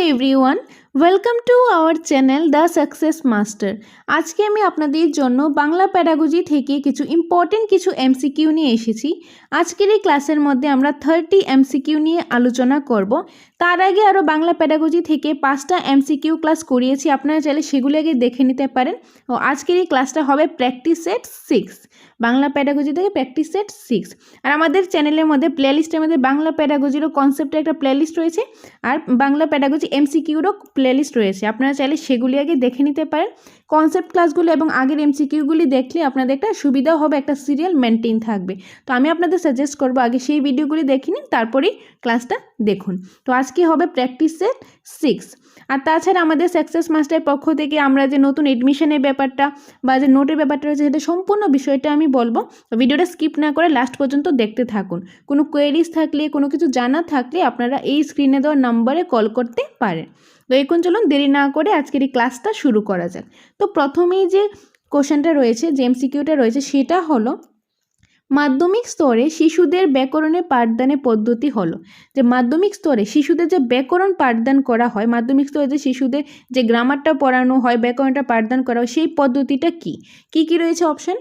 Everyone, welcome to our channel the success master. আজকে আমি আপনাদের জন্য বাংলা প্যাডাগজি থেকে কিছু ইম্পর্টেন্ট কিছু এমসিকিউ নিয়ে এসেছি। আজকের এই ক্লাসের মধ্যে আমরা 30 এমসিকিউ নিয়ে আলোচনা করব। তার আগে আরও বাংলা প্যাডাগজি থেকে 5টা এমসিকিউ ক্লাস করিয়েছি, আপনারা চাইলে সেগুলো আগে দেখে নিতে পারেন। ও আজকের এই ক্লাসটা হবে প্র্যাকটিস সেট 6, বাংলা প্যাডাগজি থেকে প্র্যাকটিস সেট 6। আর আমাদের চ্যানেলের মধ্যে প্লেলিস্টের মধ্যে বাংলা প্যাডাগজিরও কনসেপ্টের একটা প্লেলিস্ট রয়েছে, আর বাংলা প্যাডাগজি এমসিকিউরও প্লেলিস্ট রয়েছে, আপনারা চাইলে সেগুলি আগে দেখে নিতে পারেন। কনসেপ্ট ক্লাসগুলো এবং আগের এমসিকিউগুলি দেখলে আপনাদের একটা সুবিধাও হবে, একটা সিরিয়াল মেনটেন থাকবে। তো আমি আপনাদের সাজেস্ট করবো আগে সেই ভিডিওগুলি দেখে নিন, তারপরেই ক্লাসটা দেখুন। তো আজকে হবে প্র্যাকটিস সেট 6। আর তাছাড়া আমাদের সাকসেস মাস্টারের পক্ষ থেকে আমরা যে নতুন এডমিশনের ব্যাপারটা বা যে নোটের ব্যাপারটা রয়েছে, সেটা সম্পূর্ণ বিষয়টা আমি বলবো। ভিডিওটা স্কিপ না করে লাস্ট পর্যন্ত দেখতে থাকুন। কোনো কোয়েরিজ থাকলে, কোনো কিছু জানা থাকলে আপনারা এই স্ক্রিনে দেওয়া নাম্বারে কল করতে পারেন। তো এখন চলুন দেরি না করে আজকের এই ক্লাসটা শুরু করা যাক। তো প্রথমেই যে কোশ্চেনটা রয়েছে, যে এমসিকিউটা রয়েছে, সেটা হলো মাধ্যমিক স্তরে শিশুদের ব্যাকরণে পাঠদানের পদ্ধতি হলো। যে মাধ্যমিক স্তরে শিশুদের যে ব্যাকরণ পাঠদান করা হয়, মাধ্যমিক স্তরে যে শিশুদের যে গ্রামারটা পড়ানো হয়, ব্যাকরণটা পাঠদান করা হয়, সেই পদ্ধতিটা কি কি রয়েছে অপশান?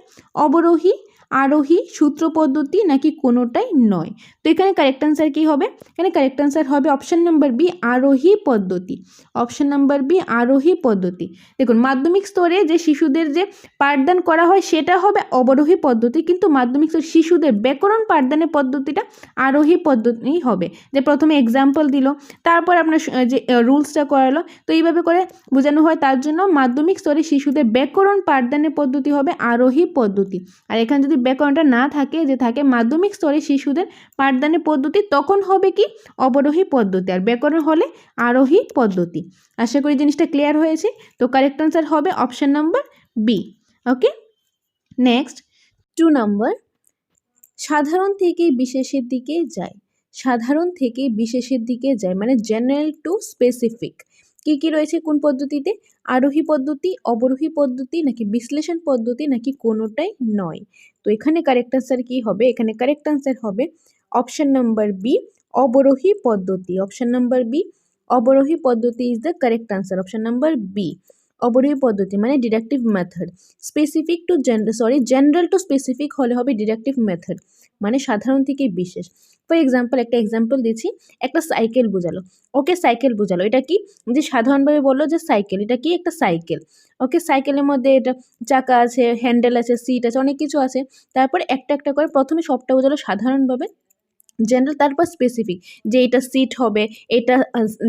অবরোহী, আরোহী, সূত্র পদ্ধতি নাকি কোনোটাই নয়। তো এখানে কারেক্ট আনসার কী হবে? এখানে কারেক্ট আনসার হবে অপশান নাম্বার বি, আরোহী পদ্ধতি। অপশান নাম্বার বি, আরোহী পদ্ধতি। দেখুন, মাধ্যমিক স্তরে যে শিশুদের যে পাঠদান করা হয় সেটা হবে অবরোহী পদ্ধতি, কিন্তু মাধ্যমিক স্তরে শিশুদের ব্যাকরণ পাঠদানের পদ্ধতিটা আরোহী পদ্ধতি হবে। যে প্রথমে এক্সাম্পল দিল, তারপর আপনার যে রুলসটা করালো, তো এইভাবে করে বোঝানো হয়। তার জন্য মাধ্যমিক স্তরে শিশুদের ব্যাকরণ পাঠদানের পদ্ধতি হবে আরোহী পদ্ধতি। আর এখানে যদি ব্যাকরণটা না থাকে, যে থাকে মাধ্যমিক স্তরে শিশুদের পাঠদানের পদ্ধতি, তখন হবে কি? অবরোহী পদ্ধতি। আর ব্যাকরণ হলে আরোহী পদ্ধতি। আশা করি জিনিসটা ক্লিয়ার হয়েছে। তো কারেক্ট আনসার হবে অপশন নাম্বার বি। ওকে, নেক্সট 2 নম্বর, সাধারণ থেকে বিশেষের দিকে যায়। সাধারণ থেকে বিশেষের দিকে যায় মানে জেনারেল টু স্পেসিফিক। কি রয়েছে কোন পদ্ধতিতে? আরোহী পদ্ধতি, অবরোহী পদ্ধতি নাকি বিশ্লেষণ পদ্ধতি নাকি কোনোটাই নয়। তো এখানে কারেক্ট আনসার কি হবে? এখানে কারেক্ট আনসার হবে অপশন নাম্বার বি, অবরোহী পদ্ধতি। অপশন নাম্বার বি, অবরোহী পদ্ধতি is the correct answer. Option number B, অবরোহী পদ্ধতি মানে deductive method. Specific to general to specific হলে হবে ডিডাকটিভ মেথড, মানে সাধারণ থেকে বিশেষ। ফর এক্সাম্পল, একটা এক্সাম্পল দিচ্ছি, একটা সাইকেল বোঝালো। ওকে, সাইকেল বোঝালো, এটা কি? যে সাধারণভাবে বললো যে সাইকেল, এটা কি? একটা সাইকেল। ওকে, সাইকেলের মধ্যে এটা চাকা আছে, হ্যান্ডেল আছে, সিট আছে, অনেক কিছু আছে। তারপরে একটা একটা করে প্রথমে সবটা বোঝালো সাধারণভাবে, জেনারেল, তারপর স্পেসিফিক, যে এটা সিট হবে, এটা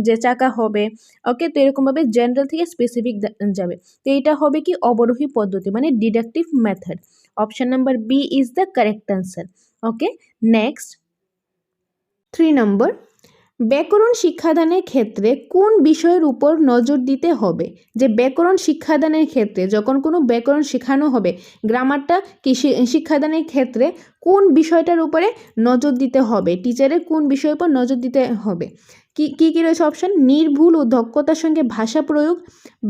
যে চাকা হবে। ওকে, তো এরকমভাবে জেনারেল থেকে স্পেসিফিক যাবে। তো এটা হবে কি? অবরোহী পদ্ধতি মানে deductive method. Option number B is the correct answer. Okay, next 3 number, ব্যাকরণ শিক্ষাদানের ক্ষেত্রে কোন বিষয়ের উপর নজর দিতে হবে? যে ব্যাকরণ শিক্ষাদানের ক্ষেত্রে যখন কোনো ব্যাকরণ শেখানো হবে, গ্রামারটা কি শিক্ষাদানের ক্ষেত্রে কোন বিষয়টার উপরে নজর দিতে হবে? টিচারের কোন বিষয়ের উপর নজর দিতে হবে? কি রয়েছে অপশান? নির্ভুল ও দক্ষতার সঙ্গে ভাষা প্রয়োগ,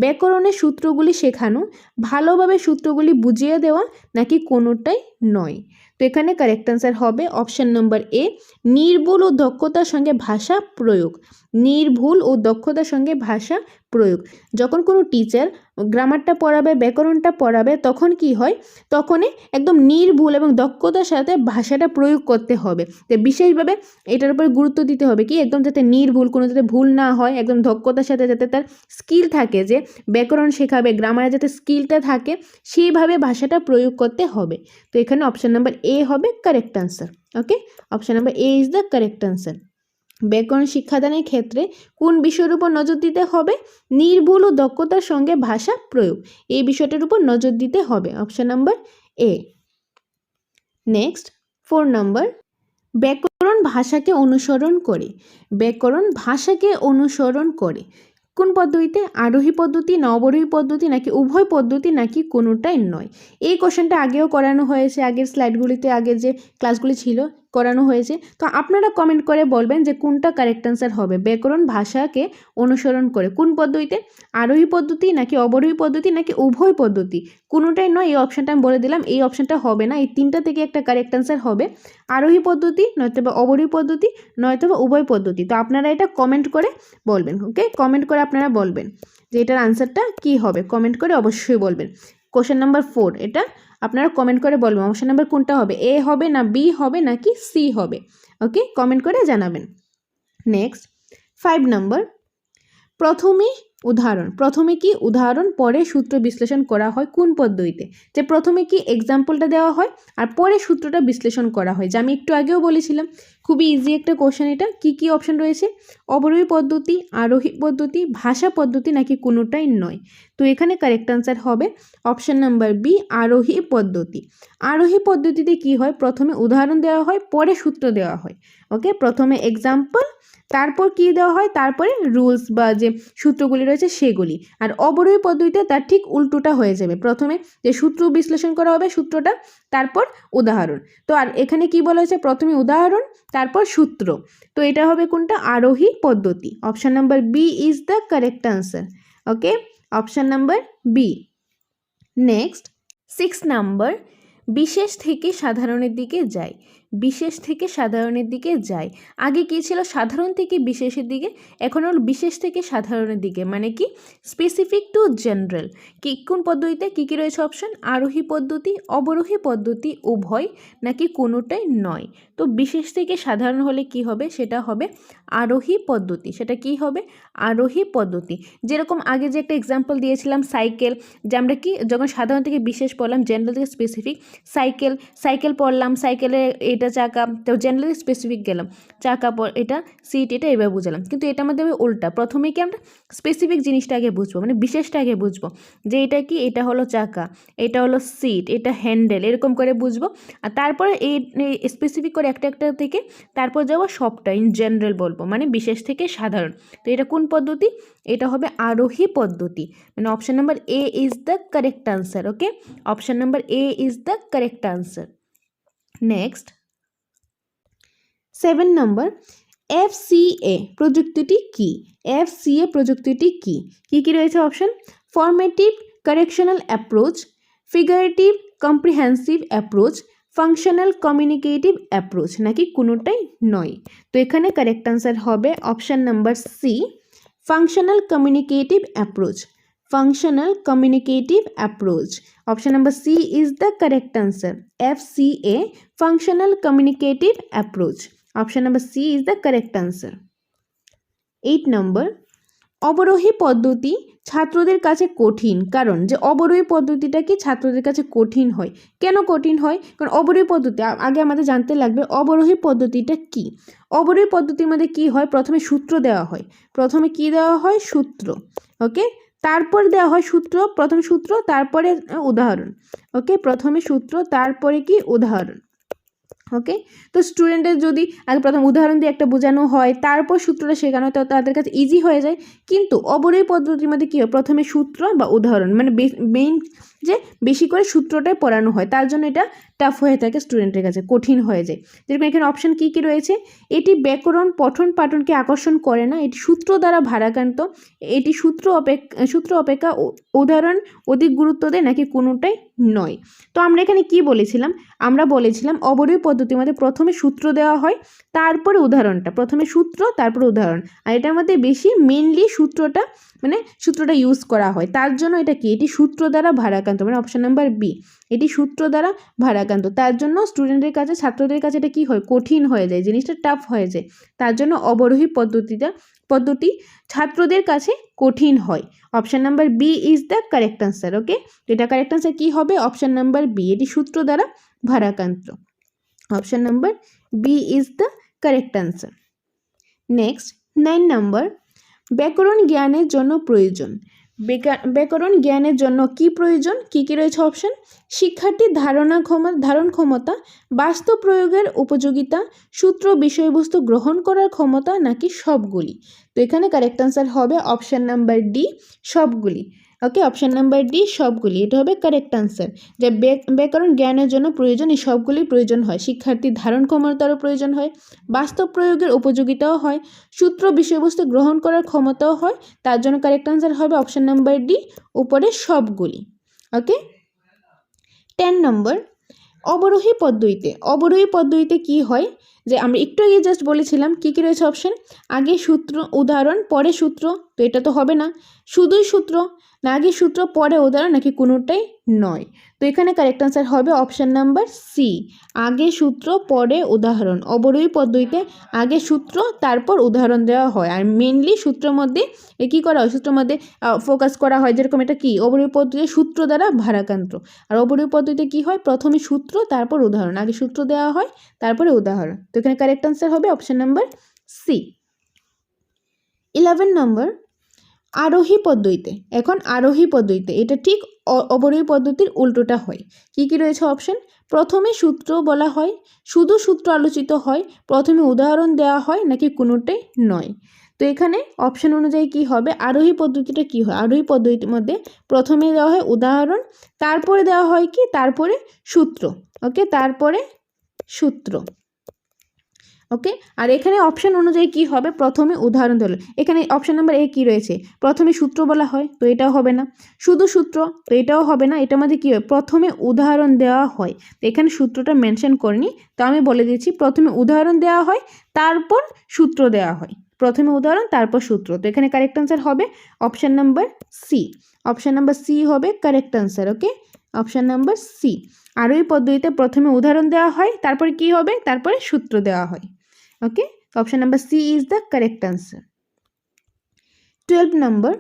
ব্যাকরণের সূত্রগুলি শেখানো, ভালোভাবে সূত্রগুলি বুঝিয়ে দেওয়া নাকি কোনোটাই নয়। তো এখানে কারেক্ট আনসার হবে অপশান নম্বর এ, নির্ভুল ও দক্ষতার সঙ্গে ভাষা প্রয়োগ। নির্ভুল ও দক্ষতার সঙ্গে ভাষা প্রয়োগ। যখন কোনো টিচার গ্রামারটা পড়াবে, ব্যাকরণটা পড়াবে, তখন কি হয়? তখনই একদম নির্ভুল এবং দক্ষতার সাথে ভাষাটা প্রয়োগ করতে হবে। তো বিশেষভাবে এটার উপর গুরুত্ব দিতে হবে কি, একদম যাতে নির্ভুল, কোনো যাতে ভুল না হয়, একদম দক্ষতার সাথে যাতে তার স্কিল থাকে, যে ব্যাকরণ শেখাবে, গ্রামারে যাতে স্কিলটা থাকে, সেইভাবে ভাষাটা প্রয়োগ করতে হবে। তো এখানে অপশান নাম্বার এ হবে correct answer. Okay, option number A is the correct answer. ব্যাকরণ শিক্ষাদানের ক্ষেত্রে কোন বিষয়ের উপর নজর দিতে হবে? নির্ভুল ও দক্ষতার সঙ্গে ভাষা প্রয়োগ, এই বিষয়টার উপর নজর দিতে হবে। Option number A. নেক্সট 4 নম্বর, ব্যাকরণ ভাষাকে অনুসরণ করে। ব্যাকরণ ভাষাকে অনুসরণ করে কোন পদ্ধতিতে? আরোহী পদ্ধতি না অবরোহী পদ্ধতি নাকি উভয় পদ্ধতি নাকি কোনোটাই নয়। এই কোশ্চেনটা আগেও করানো হয়েছে, আগের স্লাইডগুলিতে, আগের যে ক্লাসগুলি ছিল, করানো হয়েছে। তো আপনারা কমেন্ট করে বলবেন যে কোনটা কারেক্ট অ্যান্সার হবে ব্যাকরণ ভাষাকে অনুসরণ করে, কোন পদ্ধতিতে, আরোহী পদ্ধতি নাকি অবরোহী পদ্ধতি নাকি উভয় পদ্ধতি, কোনোটাই নয়। এই অপশানটা আমি বলে দিলাম, এই অপশানটা হবে না, এই তিনটা থেকে একটা কারেক্ট অ্যান্সার হবে, আরোহী পদ্ধতি নয়তোবা অবরোহী পদ্ধতি নয়তোবা উভয় পদ্ধতি। তো আপনারা এটা কমেন্ট করে বলবেন, ওকে, কমেন্ট করে আপনারা বলবেন যে এটার আনসারটা কী হবে, কমেন্ট করে অবশ্যই বলবেন। কোশ্চেন নাম্বার 4 এটা আপনারা কমেন্ট করে বলবেন অপশন নাম্বার কোনটা হবে, এ হবে না বি হবে নাকি সি হবে, ওকে, কমেন্ট করে জানাবেন। নেক্সট 5 নম্বর, প্রথমে উদাহরণ, প্রথমে কি উদাহরণ পরে সূত্র বিশ্লেষণ করা হয় কোন পদ্ধতিতে, যে প্রথমে কি এক্সাম্পলটা দেওয়া হয় আর পরে সূত্রটা বিশ্লেষণ করা হয়, যে আমি একটু আগেও বলেছিলাম খুবই ইজি একটা কোশ্চেন। এটা কি কি অপশন রয়েছে, অবরোহী পদ্ধতি, আরোহী পদ্ধতি, ভাষা পদ্ধতি নাকি কোনোটাই নয়। তো এখানে কারেক্ট আনসার হবে অপশন নাম্বার বি, আরোহী পদ্ধতি। আরোহী পদ্ধতিতে কি হয়, প্রথমে উদাহরণ দেওয়া হয় পরে সূত্র দেওয়া হয়, ওকে, প্রথমে এক্সাম্পল তারপর কি দেওয়া হয়, তারপরে রুলস বা যে সূত্রগুলি রয়েছে সেগুলি। আর অবরোহী পদ্ধতিতে তার ঠিক উল্টোটা হয়ে যাবে, প্রথমে যে সূত্র বিশ্লেষণ করা হবে সূত্রটা, তারপর উদাহরণ। তো আর এখানে কি বলা হয়েছে, প্রথমে উদাহরণ তারপর সূত্র। তো এটা হবে কোনটা, আরোহী পদ্ধতি। Option number B is the correct answer, okay, option number B. Next 6 number, বিশেষ থেকে সাধারণের দিকে যায়, বিশেষ থেকে সাধারণের দিকে যায়। আগে কি ছিল, সাধারণ থেকে বিশেষের দিকে, এখন হল বিশেষ থেকে সাধারণের দিকে, মানে কি স্পেসিফিক টু জেনারেল। কি কোন পদ্ধতিতে কী কী রয়েছে অপশন, আরোহী পদ্ধতি, অবরোহী পদ্ধতি, উভয় নাকি কোনোটাই নয়। তো বিশেষ থেকে সাধারণ হলে কি হবে, সেটা হবে আরোহী পদ্ধতি, সেটা কি হবে, আরোহী পদ্ধতি। যেরকম আগে যে একটা এক্সাম্পল দিয়েছিলাম সাইকেল, যে আমরা কি যখন সাধারণ থেকে বিশেষ পড়লাম, জেনারেল থেকে স্পেসিফিক, সাইকেল সাইকেল পড়লাম, সাইকেলে এটা চাকা, তো জেনারেলি স্পেসিফিক গেলাম, চাকা এটা সিট, এটা এভাবে বুঝালাম। কিন্তু এটা আমাদের উল্টা, প্রথমে কি আমরা স্পেসিফিক জিনিসটা আগে বুঝবো, মানে বিশেষটা আগে বুঝবো, যে এটা কি, এটা হলো চাকা, এটা হলো সিট, এটা হ্যান্ডেল, এরকম করে বুঝবো। আর তারপরে এই স্পেসিফিক করে একটা একটা থেকে তারপর যাবো সবটা ইন জেনারেল বলবো, মানে বিশেষ থেকে সাধারণ। তো এটা কোন পদ্ধতি, এটা হবে আরোহী পদ্ধতি, মানে option number A is the correct answer, okay, option number A is the correct answer. Next 7 number, FCA প্রযুক্তিটি কি, FCA প্রযুক্তিটি কি, কি কি রয়েছে option, formative correctional approach, figurative comprehensive approach, functional communicative approach নাকি কোনোটাই নয়। তো এখানে কারেক্ট আনসার হবে option number C, functional communicative approach, functional communicative approach. Option number C is the correct answer. FCA, functional communicative approach. Option number C is the correct answer. 8 number, অবরোহী পদ্ধতি ছাত্রদের কাছে কঠিন, কারণ যে অবরোহী পদ্ধতিটা কি ছাত্রদের কাছে কঠিন হয়, কেন কঠিন হয়, কারণ অবরোহী পদ্ধতি আগে আমাদের জানতে লাগবে অবরোহী পদ্ধতিটা কি। অবরোহী পদ্ধতির মধ্যে কি হয়, প্রথমে সূত্র দেওয়া হয়, প্রথমে কি দেওয়া হয়, সূত্র, ওকে, তারপর দেওয়া হয় সূত্র, প্রথমে সূত্র তারপরে উদাহরণ, ওকে, প্রথমে সূত্র তারপরে কি উদাহরণ, ওকে। তো স্টুডেন্টের যদি আগে প্রথম উদাহরণ দিয়ে একটা বোঝানো হয় তারপর সূত্রটা শেখানো হয়, তো তাদের কাছে ইজি হয়ে যায়। কিন্তু অবরোহী পদ্ধতির মধ্যে কী হয়, প্রথমে সূত্র বা উদাহরণ, মানে মেইন যে বেশি করে সূত্রটাই পড়ানো হয়, তার জন্য এটা টাফ হয়ে থাকে, স্টুডেন্টের কাছে কঠিন হয়ে যায়। যেরকম এখানে অপশন কী কী রয়েছে, এটি ব্যাকরণ পঠন পাঠনকে আকর্ষণ করে না, এটি সূত্র দ্বারা ভারাক্রান্ত, এটি সূত্র অপেক্ষা উদাহরণ অধিক গুরুত্ব দেয় নাকি কোনোটাই নয়। তো আমরা এখানে কি বলেছিলাম, আমরা বলেছিলাম অবরোহী পদ্ধতির মধ্যে প্রথমে সূত্র দেওয়া হয় তারপরে উদাহরণটা, প্রথমে সূত্র তারপরে উদাহরণ, আর এটার মধ্যে বেশি মেইনলি সূত্রটা ইউজ করা হয়, তার জন্য এটা কি, এটি সূত্র দ্বারা ভারাক্রান্ত, মানে অপশন নাম্বার বি, এটি সূত্র দ্বারা ভারাক্রান্ত, তার জন্য স্টুডেন্টের কাছে ছাত্রদের কাছে এটা কি হয়, কঠিন হয়ে যায়, জিনিসটা টাফ হয়ে যায়, তার জন্য অবরোহী পদ্ধতি ছাত্রদের কাছে কঠিন হয়। Option number B is the correct answer, okay. এটা কারেক্ট আনসার কি হবে, অপশন নাম্বার বি, এটি সূত্র দ্বারা ভারাক্রান্ত, option number B is the correct answer. Next 9 number, ব্যাকরণ জ্ঞানের জন্য প্রয়োজন, ব্যাকরণ জ্ঞানের জন্য কি প্রয়োজন, কি কি রয়েছে অপশন, শিক্ষার্থীর ধারণ ক্ষমতা, বাস্তব প্রয়োগের উপযোগিতা, সূত্র বিষয়বস্তু গ্রহণ করার ক্ষমতা নাকি সবগুলি। তো এখানে কারেক্ট আনসার হবে অপশন নাম্বার ডি, সবগুলি। ওকে, অপশন নাম্বার ডি সবগুলি, এটা হবে কারেক্ট আনসার। যে ব্যাকরণ জ্ঞানের জন্য প্রয়োজন এই সবগুলি প্রয়োজন হয়। শিক্ষার্থীর ধারণ ক্ষমতারও প্রয়োজন হয়, বাস্তব প্রয়োগের উপযোগিতাও হয়, সূত্র বিষয়বস্তু গ্রহণ করার ক্ষমতাও হয়। তার জন্য কারেক্ট আনসার হবে অপশন নাম্বার ডি, উপরে সবগুলি। ওকে, 10 নম্বর, অবরোহী পদ্ধতিতে কি হয়, যে আমরা একটু আগে জাস্ট বলেছিলাম কি কি রয়েছে অপশন, আগে সূত্র উদাহরণ পরে সূত্র, তো এটা তো হবে না। শুধুই সূত্র, না আগে সূত্র পরে উদাহরণ, নাকি কোনোটাই নয়। তো এখানে কারেক্ট আনসার হবে অপশন নাম্বার সি, আগে সূত্র পরে উদাহরণ। অবরোহী পদ্ধতিতে আগে সূত্র তারপর উদাহরণ দেওয়া হয়, আর মেনলি সূত্রের মধ্যে কী করা হয়, সূত্রের মধ্যে ফোকাস করা হয়। যেরকম এটা কি অবরোহী পদ্ধতিতে সূত্র দ্বারা ভারাক্রান্ত, আর অবরোহী পদ্ধতিতে কি হয়, প্রথমে সূত্র তারপর উদাহরণ, আগে সূত্র দেওয়া হয় তারপরে উদাহরণ। তো এখানে কারেক্ট আনসার হবে অপশন নাম্বার সি। 11 নম্বর, আরোহী পদ্ধতিতে। এখন আরোহী পদ্ধতিতে এটা ঠিক অবরোহী পদ্ধতির উল্টোটা হয়। কি কি রয়েছে অপশন, প্রথমে সূত্র বলা হয়, শুধু সূত্র আলোচিত হয়, প্রথমে উদাহরণ দেওয়া হয়, নাকি কোনোটাই নয়। তো এখানে অপশন অনুযায়ী কি হবে, আরোহী পদ্ধতিটা কি হয়, আরোহী পদ্ধতির মধ্যে প্রথমে দেওয়া হয় উদাহরণ, তারপরে দেওয়া হয় কি, তারপরে সূত্র। ওকে, তারপরে সূত্র। ওকে, আর এখানে অপশন অনুযায়ী কি হবে, প্রথমে উদাহরণ দিল। এখানে অপশন নাম্বার এ কি রয়েছে, প্রথমে সূত্র বলা হয়, তো এটাও হবে না। শুধু সূত্র, তো এটাও হবে না। এটার মধ্যে কী হয়, প্রথমে উদাহরণ দেওয়া হয়, তো এখানে সূত্রটা মেনশন করিনি, তো আমি বলে দিচ্ছি প্রথমে উদাহরণ দেওয়া হয় তারপর সূত্র দেওয়া হয়, প্রথমে উদাহরণ তারপর সূত্র। তো এখানে কারেক্ট আনসার হবে option number C, option number C হবে correct answer. Okay, option number C, আরোহী পদ্ধতিতে প্রথমে উদাহরণ দেওয়া হয়, তারপরে কি হবে, তারপরে সূত্র দেওয়া হয়। Okay, option number C is the correct answer. 12 নম্বর,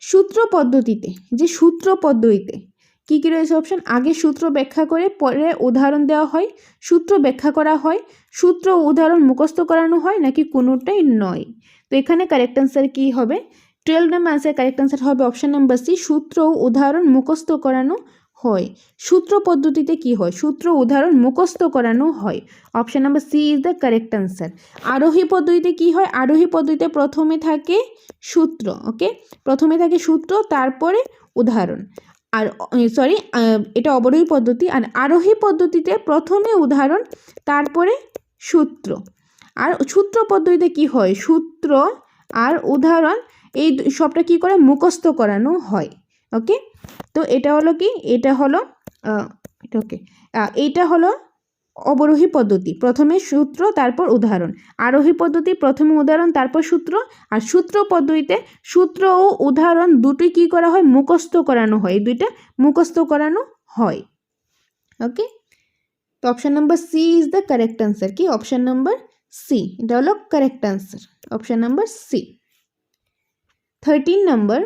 সূত্র পদ্ধতিতে, যে সূত্র পদ্ধতিতে কি কি রয়েছে অপশন, আগে সূত্র ব্যাখ্যা করে পরে উদাহরণ দেওয়া হয়, সূত্র ব্যাখ্যা করা হয়, সূত্র ও উদাহরণ মুখস্থ করানো হয়, নাকি কোনোটাই নয়। তো এখানে কারেক্ট আনসার কি হবে, 12 নম্বর আনসার কারেক্ট আনসার হবে অপশন নাম্বার সি, সূত্র ও উদাহরণ মুখস্থ করানো হয়। সূত্র পদ্ধতিতে কি হয়, সূত্র উদাহরণ মুখস্থ করানো হয়। Option number C is the correct answer. আরোহী পদ্ধতিতে কি হয়, আরোহী পদ্ধতিতে প্রথমে থাকে সূত্র। ওকে, প্রথমে থাকে সূত্র তারপরে উদাহরণ। আর সরি, এটা অবরোহী পদ্ধতি। আর আরোহী পদ্ধতিতে প্রথমে উদাহরণ তারপরে সূত্র। আর সূত্র পদ্ধতিতে কি হয়, সূত্র আর উদাহরণ এই সবটা কি করে মুখস্থ করানো হয়। ওকে, তো এটা হলো কি, এটা হলো ওকে, এইটা হলো অবরোহী পদ্ধতি, প্রথমে সূত্র তারপর উদাহরণ। আরোহী পদ্ধতি প্রথমে উদাহরণ তারপর সূত্র। আর সূত্র পদ্ধতিতে সূত্র ও উদাহরণ দুটোই কি করা হয়, মুখস্থ করানো হয়, এই দুইটা মুখস্থ করানো হয়। ওকে, তো option number C is the correct answer. কি অপশন নাম্বার সি, এটা হলো correct answer, option number C. 13 number,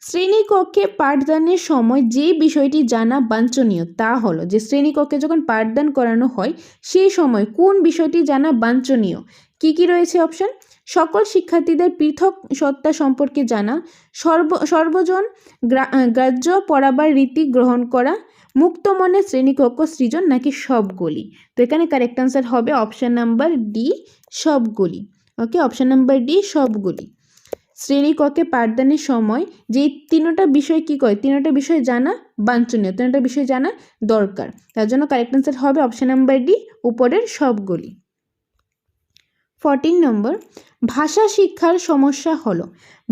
শ্রেণীকক্ষে পাঠদানের সময় যে বিষয়টি জানা বাঞ্ছনীয় তা হলো, যে শ্রেণীকক্ষে যখন পাঠদান করানো হয় সেই সময় কোন বিষয়টি জানা বাঞ্ছনীয়। কি কি রয়েছে অপশন, সকল শিক্ষার্থীদের পৃথক সত্তা সম্পর্কে জানা, সর্বজন গ্রাহ্য পড়াবার রীতি গ্রহণ করা, মুক্ত মনে শ্রেণীকক্ষ সৃজন, নাকি সবগুলি। তো এখানে কারেক্ট আনসার হবে অপশন নাম্বার ডি, সবগুলি। ওকে, অপশন নাম্বার ডি সবগুলি। শ্রেণীকক্ষে পাঠদানের সময় যে তিনটা বিষয় কি করে, তিনটা বিষয় জানা বাঞ্ছনীয়, তিনটা বিষয় জানা দরকার, তার জন্য কারেক্ট আনসার হবে অপশন নাম্বার ডি, উপরের সবগুলি। 14 নম্বর, ভাষা শিক্ষার সমস্যা হলো,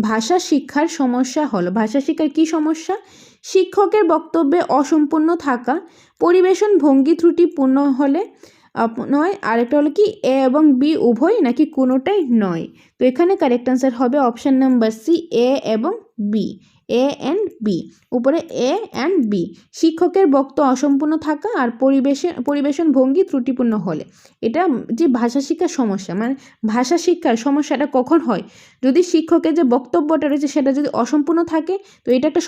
ভাষা শিক্ষার সমস্যা হলো, ভাষা শিক্ষার কি সমস্যা, শিক্ষকের বক্তব্যে অসম্পূর্ণ থাকা, পরিবেশন ভঙ্গি ত্রুটিপূর্ণ হলে নয়, আরেকটা হলো কি এ এবং বি উভয়, নাকি কোনোটাই নয়। তো এখানে কারেক্ট আনসার হবে অপশন নাম্বার সি, এ এবং বি, এ অ্যান্ড বি, উপরে এ অ্যান্ড বি। শিক্ষকের বক্তব্য অসম্পূর্ণ থাকা আর পরিবেশন ভঙ্গি ত্রুটিপূর্ণ হলে, এটা যে ভাষা শিক্ষার সমস্যা, মানে ভাষা শিক্ষার সমস্যাটা কখন হয়, যদি শিক্ষকের যে বক্তব্যটা রয়েছে সেটা যদি অসম্পূর্ণ থাকে, তো এটা একটা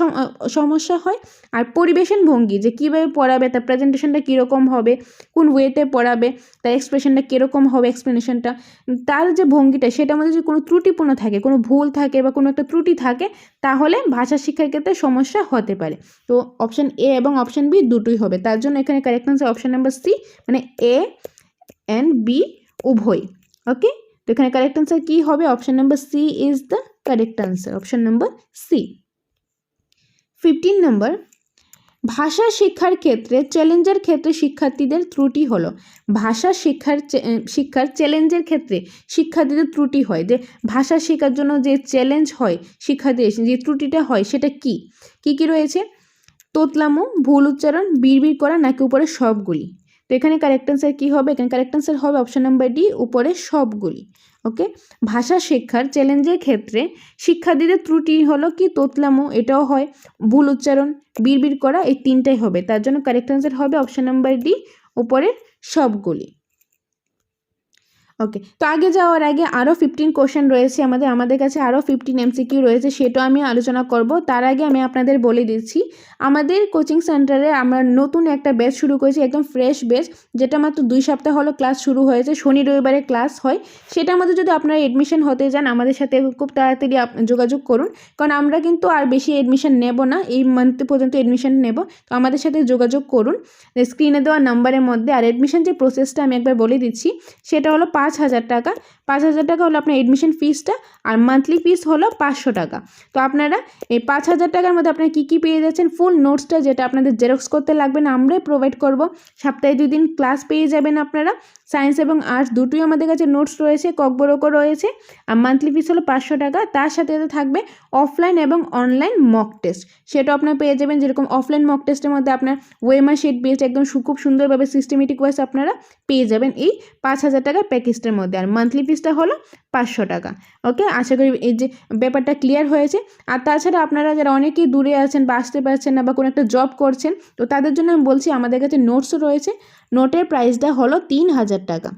সমস্যা হয়। আর পরিবেশন ভঙ্গি, যে কীভাবে পড়াবে, তার প্রেজেন্টেশনটা কীরকম হবে, কোন ওয়েতে পড়াবে, তার এক্সপ্রেশনটা কীরকম হবে, এক্সপ্লেনেশনটা, তার যে ভঙ্গিটা সেটার মধ্যে যদি কোনো ত্রুটিপূর্ণ থাকে, কোনো ভুল থাকে বা কোনো একটা ত্রুটি থাকে, তাহলে ভাষা শিক্ষার ক্ষেত্রে সমস্যা হতে পারে। তো অপশন এ এবং অপশন বি দুটোই হবে, তার জন্য এখানে correct answer option number C, মানে এ অ্যান্ড বি উভয়। ওকে, তো এখানে কারেক্ট আনসার কি হবে, option number C is the correct answer, option number C. 15 number, ভাষা শিক্ষার ক্ষেত্রে চ্যালেঞ্জের ক্ষেত্রে শিক্ষার্থীদের ত্রুটি হলো। ভাষা শিক্ষার চ্যালেঞ্জের ক্ষেত্রে শিক্ষার্থীদের ত্রুটি হয়, যে ভাষা শেখার জন্য যে চ্যালেঞ্জ হয় শিক্ষার্থীদের, যে ত্রুটিটা হয় সেটা কি কি রয়েছে? তোতলামো, ভুল উচ্চারণ, বিড়বিড় করা, নাকি উপরে সবগুলি। তো এখানে কারেক্ট অ্যান্সার কী হবে? এখানে কারেক্ট অ্যান্সার হবে অপশন নাম্বার ডি, উপরে সবগুলি। ওকে, ভাষা শিক্ষার চ্যালেঞ্জের ক্ষেত্রে শিক্ষার্থীদের ত্রুটি হলো কি? তোতলামো, এটাও হয়, ভুল উচ্চারণ, বিড়বিড় করা, এই তিনটাই হবে। তার জন্য কারেক্ট অ্যান্সার হবে অপশন নাম্বার ডি, উপরে সবগুলি। ওকে, তো আগে যাওয়ার আগে আরও 15 কোশ্চেন রয়েছে আমাদের কাছে, আরও 15 এমসিকিউ রয়েছে, সেটাও আমি আলোচনা করব। তার আগে আমি আপনাদের বলে দিচ্ছি, আমাদের কোচিং সেন্টারে আমরা নতুন একটা ব্যাচ শুরু করেছি, একদম ফ্রেশ ব্যাচ, যেটা মাত্র 2 সপ্তাহ হলো ক্লাস শুরু হয়েছে। শনি রবিবারে ক্লাস হয়। সেটার মধ্যে যদি আপনারা এডমিশন হতে চান আমাদের সাথে খুব তাড়াতাড়ি যোগাযোগ করুন, কারণ আমরা কিন্তু আর বেশি এডমিশন নেব না, এই মান্থ পর্যন্ত এডমিশন নেব। তো আমাদের সাথে যোগাযোগ করুন স্ক্রিনে দেওয়া নাম্বারের মধ্যে। আর এডমিশন যে প্রসেসটা আমি একবার বলে দিচ্ছি, সেটা হলো 5,000 টাকা। 5,000 টাকা হলো আপনার এডমিশন ফিসটা, আর মান্থলি ফিস হলো 500 টাকা। তো আপনারা এই 5,000 টাকার মধ্যে আপনারা কী পেয়ে যাচ্ছেন? ফুল নোটসটা, যেটা আপনাদের জেরক্স করতে লাগবে না, আমরাই প্রোভাইড করব। সপ্তাহে 2 দিন ক্লাস পেয়ে যাবেন আপনারা। সায়েন্স এবং আর্টস দুটোই আমাদের কাছে নোটস রয়েছে, ককবরকও রয়েছে। আর মান্থলি ফিস হলো 500 টাকা। তার সাথে থাকবে অফলাইন এবং অনলাইন মক টেস্ট, সেটাও আপনারা পেয়ে যাবেন। যেরকম অফলাইন মক টেস্টের মধ্যে আপনার ওয়েমার শিট বেস একদম খুব সুন্দরভাবে সিস্টেমেটিক ওয়াইজ আপনারা পেয়ে যাবেন এই 5,000 টাকার প্যাকেজটার মধ্যে। আর মান্থলি ফিসটা হলো 500 টাকা। ওকে, আশা করি এই যে ব্যাপারটা ক্লিয়ার হয়েছে। আর তাছাড়া আপনারা যারা অনেকেই দূরে আছেন বা আসতে পারছেন না, বা কোনো একটা জব করছেন, তো তাদের জন্য আমি বলছি আমাদের কাছে নোটসও রয়েছে। নোটের প্রাইসটা হলো 3,000 টাকা।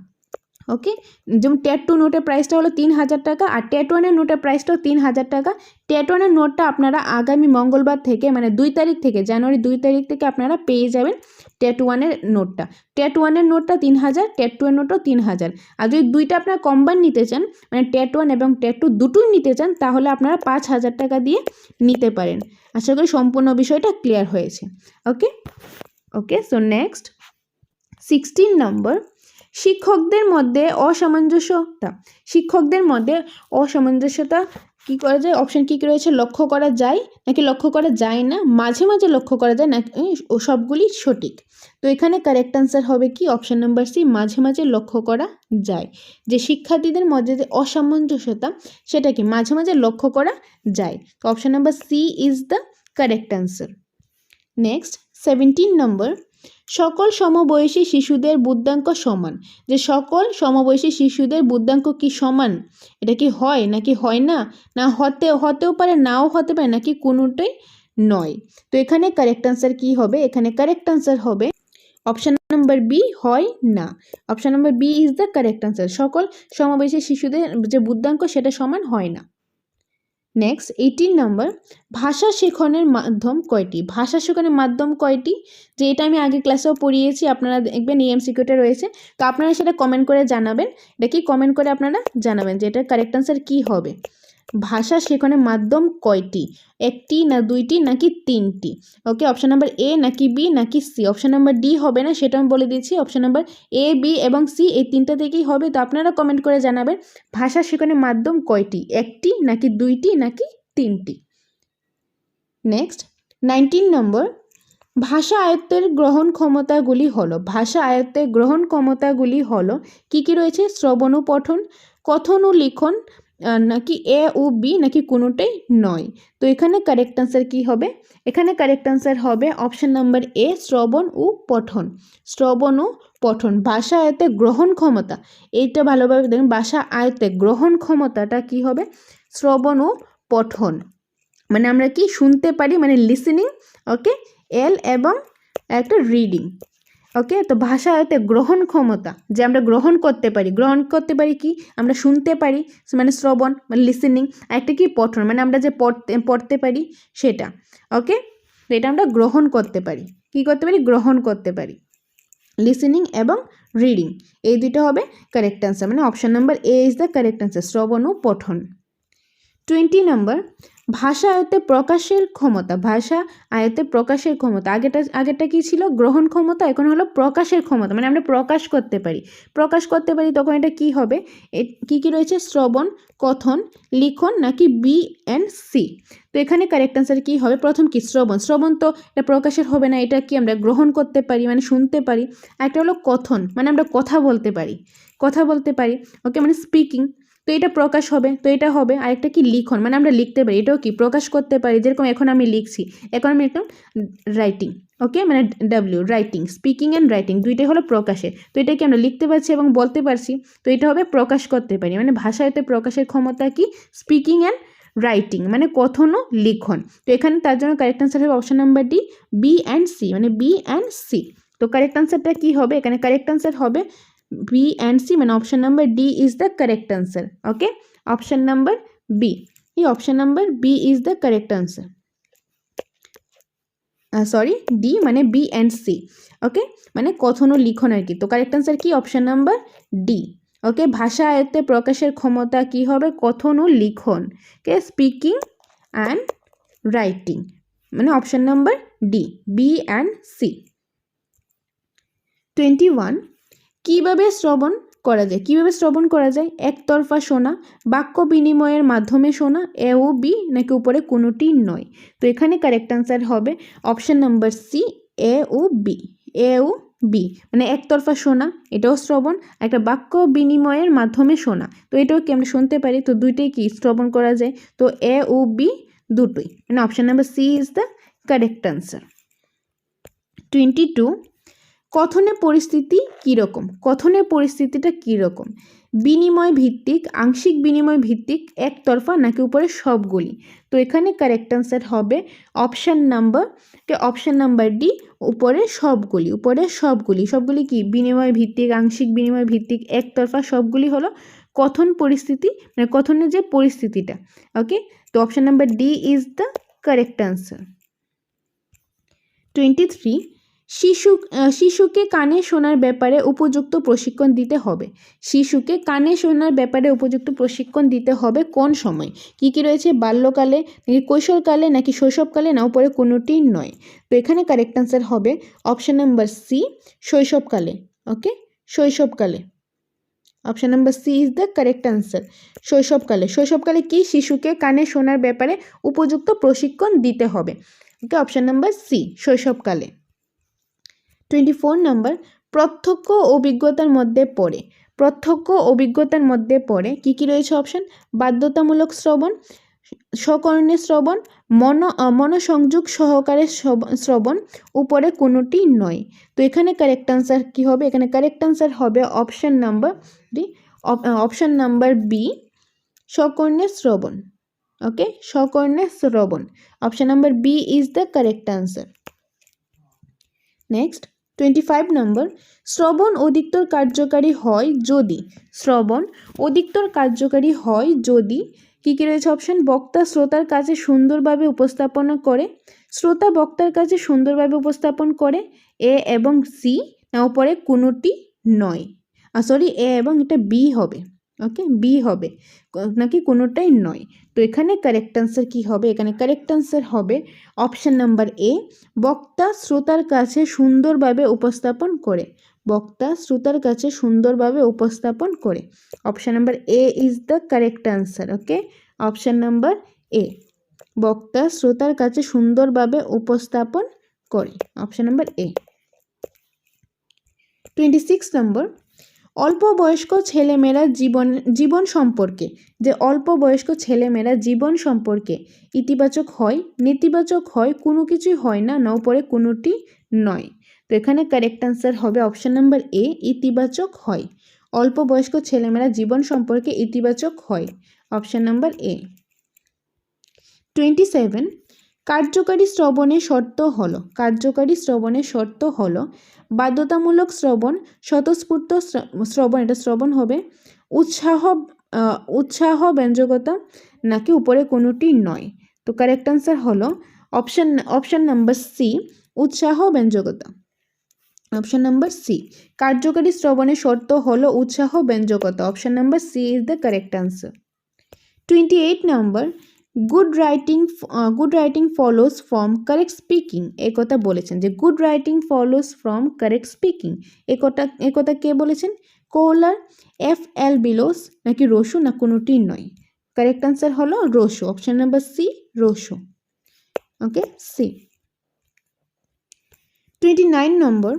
ওকে, যেমন ট্যাট 2 নোটের প্রাইসটা হলো 3,000 টাকা, আর ট্যাট 1-এর নোটের প্রাইসটাও 3,000 টাকা। ট্যাট 1-এর নোটটা আপনারা আগামী মঙ্গলবার থেকে, মানে 2 তারিখ থেকে, জানুয়ারি 2 তারিখ থেকে আপনারা পেয়ে যাবেন ট্যাট 1-এর নোটটা। ট্যাট 1-এর নোটটা 3,000, ট্যাট 2-এর নোটও 3,000। আর যদি দুইটা আপনারা কম্বাইন নিতে চান, মানে ট্যাট 1 এবং ট্যাট 2 দুটোই নিতে চান, তাহলে আপনারা 5,000 টাকা দিয়ে নিতে পারেন। আশা করি সম্পূর্ণ বিষয়টা ক্লিয়ার হয়েছে। ওকে ওকে, সো নেক্সট 16 নম্বর, শিক্ষকদের মধ্যে অসামঞ্জস্যতা কী করা যায়? অপশান কী রয়েছে? লক্ষ্য করা যায়, নাকি লক্ষ্য করা যায় না, মাঝে মাঝে লক্ষ্য করা যায়, নাকি সবগুলি সঠিক। তো এখানে কারেক্ট অ্যান্সার হবে কি? অপশান নাম্বার সি, মাঝে মাঝে লক্ষ্য করা যায়। যে শিক্ষার্থীদের মধ্যে যে অসামঞ্জস্যতা, সেটা কি মাঝে মাঝে লক্ষ্য করা যায়। তো option number C is the correct answer. Next 17 number, সকল সমবয়সী শিশুদের বুদ্ধাঙ্ক সমান। যে সকল সমবয়সী শিশুদের বুদ্ধাঙ্ক কি সমান? এটা কি হয় নাকি হয় না, না হতেও পারে, নাও হতে পারে, নাকি কোনোটাই নয়। তো এখানে কারেক্ট অ্যান্সার কি হবে? এখানে কারেক্ট অ্যান্সার হবে অপশান নাম্বার বি, হয় না। Option number B is the correct answer. সকল সমবয়সী শিশুদের যে বুদ্ধাঙ্ক সেটা সমান হয় না। নেক্সট 18 নম্বর, ভাষা শেখানোর মাধ্যম কয়টি? ভাষা শেখানোর মাধ্যম কয়টি? যে এটা আমি আগে ক্লাসেও পড়িয়েছি, আপনারা দেখবেন এই এমসিকিউটা রয়েছে। তো আপনারা সেটা কমেন্ট করে জানাবেন। এটা কি কমেন্ট করে আপনারা জানাবেন যে এটার কারেক্ট অ্যান্সার কী হবে। ভাষা শেখানোর মাধ্যম কয়টি? 1টি, না 2টি, নাকি 3টি? ওকে, অপশান নাম্বার এ, নাকি বি, নাকি সি? অপশান নাম্বার ডি হবে না, সেটা আমি বলে দিচ্ছি। অপশান নাম্বার এ, বি এবং সি, এই 3টা থেকেই হবে। তো আপনারা কমেন্ট করে জানাবেন ভাষা শেখানোর মাধ্যম কয়টি? 1টি, নাকি 2টি, নাকি 3টি? নেক্সট 19 নম্বর, ভাষা আয়ত্তের গ্রহণ ক্ষমতাগুলি হলো। ভাষা আয়ত্তের গ্রহণ ক্ষমতাগুলি হলো কি কি রয়েছে? শ্রবণ ও পঠন, কথন ও লিখন, নাকি এ ও বি, নাকি কোনোটাই নয়। তো এখানে কারেক্ট অ্যান্সার কী হবে? এখানে কারেক্ট অ্যান্সার হবে অপশান নাম্বার এ, শ্রবণ ও পঠন। শ্রবণ ও পঠন, ভাষা আয়ত্তে গ্রহণ ক্ষমতা, এইটা ভালোভাবে দেখুন। ভাষা আয়ত্তে গ্রহণ ক্ষমতাটা কি হবে? শ্রবণ ও পঠন, মানে আমরা কি শুনতে পারি, মানে লিসেনিং। ওকে, এল এবং একটা রিডিং। ওকে, তো ভাষা আয়ত্তে গ্রহণ ক্ষমতা, যে আমরা গ্রহণ করতে পারি কি? আমরা শুনতে পারি, মানে শ্রবণ, মানে লিসেনিং। আর একটা কি? পঠন, মানে আমরা যে পড়তে পারি সেটা। ওকে, তো এটা আমরা গ্রহণ করতে পারি। কি করতে পারি? গ্রহণ করতে পারি। লিসেনিং এবং রিডিং, এই দুটো হবে কারেক্ট অ্যান্সার, মানে option number A is the correct answer, শ্রবণ ও পঠন। 20 নম্বর, ভাষা আয়ত্তে প্রকাশের ক্ষমতা। ভাষা আয়ত্তে প্রকাশের ক্ষমতা, আগেরটা কি ছিল? গ্রহণ ক্ষমতা, এখন হলো প্রকাশের ক্ষমতা, মানে আমরা প্রকাশ করতে পারি। তখন এটা কি হবে? কি কি রয়েছে? শ্রবণ, কথন, লিখন নাকি বি অ্যান্ড সি? তো এখানে কারেক্ট আনসার কি হবে? প্রথম কি? শ্রবণ। শ্রবণ তো এটা প্রকাশের হবে না, এটা কি আমরা গ্রহণ করতে পারি, মানে শুনতে পারি। একটা হলো কথন, মানে আমরা কথা বলতে পারি। ওকে, মানে স্পিকিং, তো এটা প্রকাশ হবে, তো এটা হবে। আরেকটা কি? লিখন, মানে আমরা লিখতে পারি, এটাও কি? প্রকাশ করতে পারি। যেরকম এখন আমি লিখছি, এখন আমি একদম রাইটিং, ওকে, মানে W, writing, speaking and writing দুইটাই হলো প্রকাশের। তো এটা কি? আমরা লিখতে পারছি এবং বলতে পারছি, তো এটা হবে প্রকাশ করতে পারি, মানে ভাষাতে প্রকাশের ক্ষমতা কি? স্পিকিং অ্যান্ড রাইটিং, মানে কথন ও লিখন। তো এখানে তার জন্য কারেক্ট আনসার হবে option number D, B and C, মানে বি অ্যান্ড সি। তো কারেক্ট আনসারটা কি হবে? এখানে কারেক্ট আনসার হবে B and C, মানে option number D is the correct answer. Okay, option number B, এই option number B is the correct answer. Sorry, D মানে B and C. ওকে, মানে কথন ও লিখন আর কি। তো কারেক্ট আনসার কি? Option number D. ওকে, ভাষা আয়ত্তে প্রকাশের ক্ষমতা কি হবে? কথন ও লিখন। ওকে, স্পিকিং অ্যান্ড রাইটিং, মানে option number D, B and C. 21, কিভাবে শ্রবণ করা যায়? একতরফা শোনা, বাক্য বিনিময়ের মাধ্যমে শোনা, এ ও বি নাকি উপরে কোনোটি নয়? তো এখানে কারেক্ট আনসার হবে অপশন নাম্বার সি, এ ও বি, মানে একতরফা শোনা, এটাও শ্রবণ, একটা বাক্য বিনিময়ের মাধ্যমে শোনা, তো এটাও কি আমরা শুনতে পারি, তো দুইটাই কি শ্রবণ করা যায়, তো এ ও বি দুটোই, মানে option number C is the correct answer. 22, কথনের পরিস্থিতি কীরকম? কথনের পরিস্থিতিটা কীরকম? বিনিময় ভিত্তিক, আংশিক বিনিময় ভিত্তিক, একতরফা নাকি উপরে সবগুলি? তো এখানে কারেক্ট আনসার হবে অপশান নাম্বার ডি, উপরে সবগুলি। সবগুলি কি? বিনিময় ভিত্তিক, আংশিক বিনিময় ভিত্তিক, একতরফা, সবগুলি হলো কথন পরিস্থিতি, মানে কথনের যে পরিস্থিতিটা। ওকে, তো option number D is the correct answer. 23, শিশুকে কানে শোনার ব্যাপারে উপযুক্ত প্রশিক্ষণ দিতে হবে। শিশুকে কানে শোনার ব্যাপারে উপযুক্ত প্রশিক্ষণ দিতে হবে কোন সময়? কি কি রয়েছে? বাল্যকালে নাকি কৈশোরকালে নাকি শৈশবকালে, না উপরে কোনোটি নয়? তো এখানে কারেক্ট আনসার হবে অপশন নাম্বার সি, শৈশবকালে। ওকে, শৈশবকালে, option number C is the correct answer. শৈশবকালে কি? শিশুকে কানে শোনার ব্যাপারে উপযুক্ত প্রশিক্ষণ দিতে হবে। ওকে, অপশন নাম্বার সি, শৈশবকালে। 24 নম্বর, প্রত্যক্ষ অভিজ্ঞতার মধ্যে পড়ে কি কি রয়েছে অপশন? বাধ্যতামূলক শ্রবণ, সকর্ণে শ্রবণ, মনোসংযোগ সহকারে শ্রবণ, উপরে কোনোটি নয়? তো এখানে কারেক্ট আনসার কি হবে? এখানে কারেক্ট আনসার হবে অপশন নাম্বার বি, সকর্ণে শ্রবণ। ওকে, সকর্ণে শ্রবণ, option number B is the correct answer. Next 25 number, শ্রবণ অধিকতর কার্যকারী হয় যদি কি কি রয়েছে অপশন? বক্তা শ্রোতার কাছে সুন্দরভাবে উপস্থাপন করে, এ এবং সি, না উপরে কোনোটি নয়? এ এবং এটা বি হবে। ওকে, বি হবে, নাকি কোনোটাই নয়? তো এখানে কারেক্ট আনসার কি হবে? এখানে কারেক্ট আনসার হবে অপশন নাম্বার এ, বক্তা শ্রোতার কাছে সুন্দরভাবে উপস্থাপন করে। Option number A is the correct answer. Okay, option number এ, বক্তা শ্রোতার কাছে সুন্দরভাবে উপস্থাপন করে, অপশন নাম্বার এ। 26 নম্বর, অল্প বয়স্ক ছেলেমেয়েরা জীবন সম্পর্কে ইতিবাচক হয়, নেতিবাচক হয়, কোনো কিছুই হয় না, না উপরে কোনোটি নয়? তো এখানে কারেক্ট আনসার হবে অপশন নাম্বার এ, ইতিবাচক হয়। অল্প বয়স্ক ছেলেমেয়েরা জীবন সম্পর্কে ইতিবাচক হয়, অপশন নাম্বার এ। 27, কার্যকারী শ্রবণের শর্ত হলো বাধ্যতামূলক শ্রবণ, স্বতঃস্ফূর্ত শ্রবণ, এটা শ্রবণ হবে, উৎসাহ ব্যঞ্জকতা, নাকি উপরে কোনোটি নয়? তো কারেক্ট আনসার হলো অপশন নাম্বার সি, উৎসাহ ব্যঞ্জকতা, অপশন নাম্বার সি। কার্যকারী শ্রবণের শর্ত হলো উৎসাহ ব্যঞ্জকতা, option number C is the correct answer. 28 নম্বর, good writing follows from correct speaking, এ কথা বলেছেন যে good writing follows from correct speaking, এ কথা কে বলেছেন? কোহলার, F.L. বিলোস, নাকি রসু, না কোনোটি নয়? কারেক্ট আনসার হলো Rasu, option number C, Rasu. ওকে, সি। 29 নম্বর,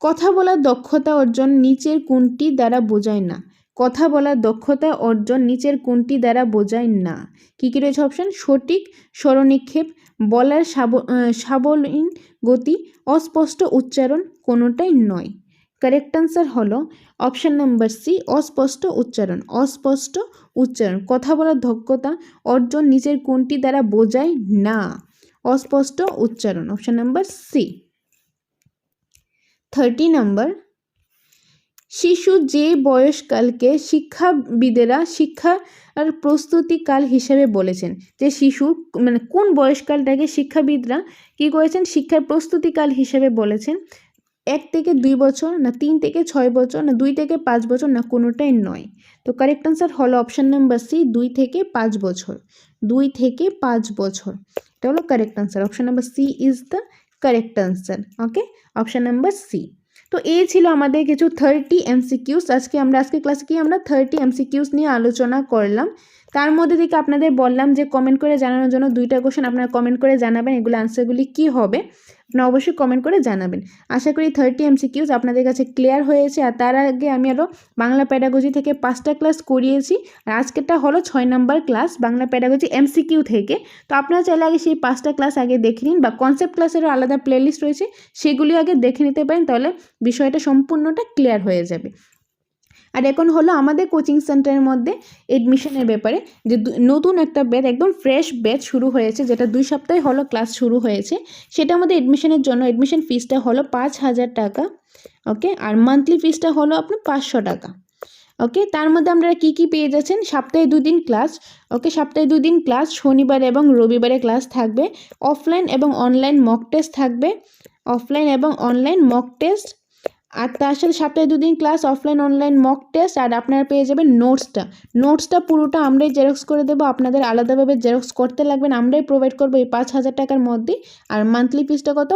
কথা বলার দক্ষতা অর্জন নিচের কোনটি দ্বারা বোঝায় না? কথা বলার দক্ষতা অর্জন নিচের কোনটি দ্বারা বোঝায় না? কী কী রয়েছে অপশান? সঠিক স্বরনিক্ষেপ, বলার সাবলীল গতি, অস্পষ্ট উচ্চারণ, কোনোটাই নয়। কারেক্ট আনসার হলো অপশান নাম্বার সি, অস্পষ্ট উচ্চারণ। অস্পষ্ট উচ্চারণ, কথা বলার দক্ষতা অর্জন নিচের কোনটি দ্বারা বোঝায় না? অস্পষ্ট উচ্চারণ, অপশান নাম্বার সি। 30 নম্বর, শিশু যে বয়সকালকে শিক্ষাবিদেরা শিক্ষার প্রস্তুতিকাল হিসেবে বলেছেন, যে শিশু মানে কোন বয়সকালটাকে শিক্ষাবিদরা কী করেছেন? শিক্ষার প্রস্তুতিকাল হিসেবে বলেছেন। 1 থেকে 2 বছর, না 3 থেকে 6 বছর, না 2 থেকে 5 বছর, না কোনোটাই নয়। তো কারেক্ট আনসার হলো অপশান নাম্বার সি, 2 থেকে 5 বছর। 2 থেকে 5 বছর, এটা হলো correct answer. Option number C is the correct answer. Okay, option number C. তো এই ছিল আমাদের কিছু 30 MCQs। আজকে ক্লাসে কি আমরা 30 MCQs নিয়ে আলোচনা করলাম। তার মধ্যে থেকে আপনাদের বললাম যে কমেন্ট করে জানানোর জন্য 2টা কোশ্চেন আপনারা কমেন্ট করে জানাবেন, এগুলো আনসারগুলি কী হবে আপনারা অবশ্যই কমেন্ট করে জানাবেন। আশা করি 30 MCQs আপনাদের কাছে ক্লিয়ার হয়েছে। আর তার আগে আমি আরও বাংলা প্যাডাগজি থেকে 5টা ক্লাস করিয়েছি, আর আজকেরটা হলো 6 নম্বর ক্লাস বাংলা প্যাডাগজি MCQ থেকে। তো আপনারা চাইলে আগে সেই 5টা ক্লাস আগে দেখে নিন, বা কনসেপ্ট ক্লাসেরও আলাদা প্লেলিস্ট রয়েছে, সেগুলি আগে দেখে নিতে পারেন, তাহলে বিষয়টা সম্পূর্ণটা ক্লিয়ার হয়ে যাবে। আর এখন হলো আমাদের কোচিং সেন্টারের মধ্যে এডমিশনের ব্যাপারে, যে নতুন একটা ব্যাচ, একদম ফ্রেশ ব্যাচ শুরু হয়েছে, যেটা 2 সপ্তাহে হলো ক্লাস শুরু হয়েছে। সেটার মধ্যে এডমিশনের জন্য এডমিশন ফিসটা হলো 5,000 টাকা। ওকে, আর মান্থলি ফিসটা হলো আপনার 500 টাকা। ওকে, তার মধ্যে আপনারা কী কী পেয়ে যাচ্ছেন? সপ্তাহে 2 দিন ক্লাস। ওকে, সপ্তাহে 2 দিন ক্লাস, শনিবার এবং রবিবারে ক্লাস থাকবে। অফলাইন এবং অনলাইন মক টেস্ট থাকবে। অফলাইন এবং অনলাইন মক টেস্ট, আর তার সাথে সপ্তাহে 2 দিন class, offline online mock test, আর আপনারা পেয়ে যাবেন নোটসটা পুরোটা আমরাই জেরক্স করে দেবো, আপনাদের আলাদাভাবে জেরক্স করতে লাগবেন, আমরাই প্রোভাইড করবো এই 5,000 টাকার মধ্যে। আর মান্থলি ফিসটা কত?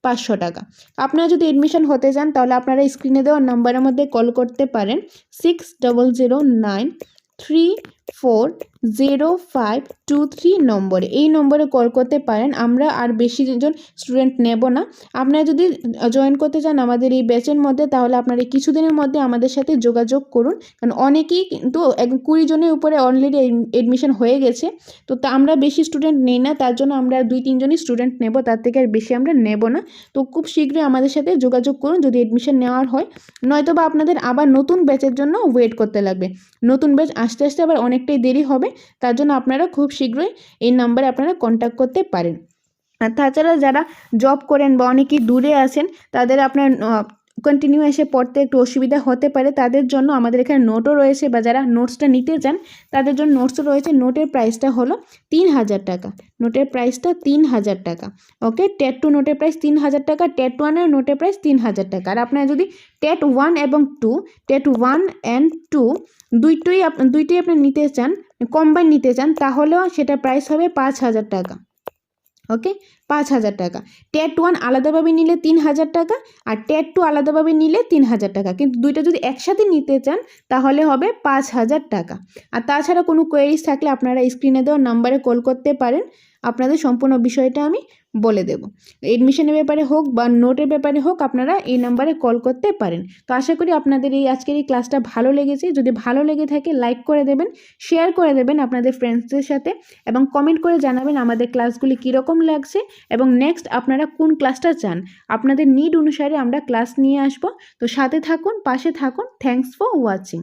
500 টাকা। আপনারা যদি এডমিশন হতে চান তাহলে আপনারা স্ক্রিনে দেওয়া নাম্বারের মধ্যে কল করতে পারেন, 6009340523 নম্বরে। এই নম্বরে কল করতে পারেন। আমরা আর বেশি জন স্টুডেন্ট নেব না। আপনারা যদি জয়েন করতে চান আমাদের এই ব্যাচের মধ্যে, তাহলে আপনারা কিছুদিনের মধ্যে আমাদের সাথে যোগাযোগ করুন, কারণ অনেকেই কিন্তু 20 জনের উপরে অলরেডি এডমিশন হয়ে গেছে। তো আমরা বেশি স্টুডেন্ট নেই না, তার জন্য আমরা 2-3 জনই স্টুডেন্ট নেব, তার থেকে আর বেশি আমরা নেব না। তো খুব শীঘ্রই আমাদের সাথে যোগাযোগ করুন যদি এডমিশন নেওয়ার হয়, নয়তো বা আপনাদের আবার নতুন ব্যাচের জন্য ওয়েট করতে লাগবে। নতুন ব্যাচ আসতে আসতে আবার অনেকটাই দেরি হবে, তার জন্য আপনারা খুব শীঘ্রই এই নাম্বারে আপনারা কন্ট্যাক্ট করতে পারেন। আর তাছাড়া যারা জব করেন বা অনেকেই দূরে আছেন, তাদের আপনার কন্টিনিউ এসে পড়তে একটু অসুবিধা হতে পারে, তাদের জন্য আমাদের এখানে নোটও রয়েছে, বা যারা নোটসটা নিতে চান তাদের জন্য নোটসও রয়েছে। নোটের প্রাইসটা হলো 3,000 টাকা। নোটের প্রাইসটা 3,000 টাকা। ওকে, টেট 2 নোটের প্রাইস 3,000 টাকা, টেট 1-এর নোটের প্রাইস 3,000 টাকা। আর আপনারা যদি টেট 1 এবং 2, টেট 1 and 2 দুইটাই আপনি নিতে চান, কম্বাইন নিতে চান, তাহলেও সেটা প্রাইস হবে 5,000 টাকা। ওকে, 5,000 টাকা। টেট 1 আলাদাভাবে নিলে 3,000 টাকা, আর টেট 2 আলাদাভাবে নিলে 3,000 টাকা। কিন্তু দুইটা যদি একসাথে নিতে চান তাহলে হবে 5,000 টাকা। আর তাছাড়া কোনো কোয়েরিজ থাকলে আপনারা স্ক্রিনে দেওয়া নাম্বারে কল করতে পারেন, আপনাদের সম্পূর্ণ বিষয়টা আমি বলে দেব। এডমিশনের ব্যাপারে হোক বা নোটের ব্যাপারে হোক, আপনারা এই নাম্বারে কল করতে পারেন। তো আশা করি আপনাদের আজকের এই ক্লাসটা ভালো লেগেছে। যদি ভালো লেগে থাকে লাইক করে দেবেন, শেয়ার করে দেবেন আপনাদের ফ্রেন্ডসদের সাথে, এবং কমেন্ট করে জানাবেন আমাদের ক্লাসগুলি কীরকম লাগছে এবং নেক্সট আপনারা কোন ক্লাসটা চান। আপনাদের নিড অনুসারে আমরা ক্লাস নিয়ে আসব। তো সাথে থাকুন, পাশে থাকুন। Thanks for watching.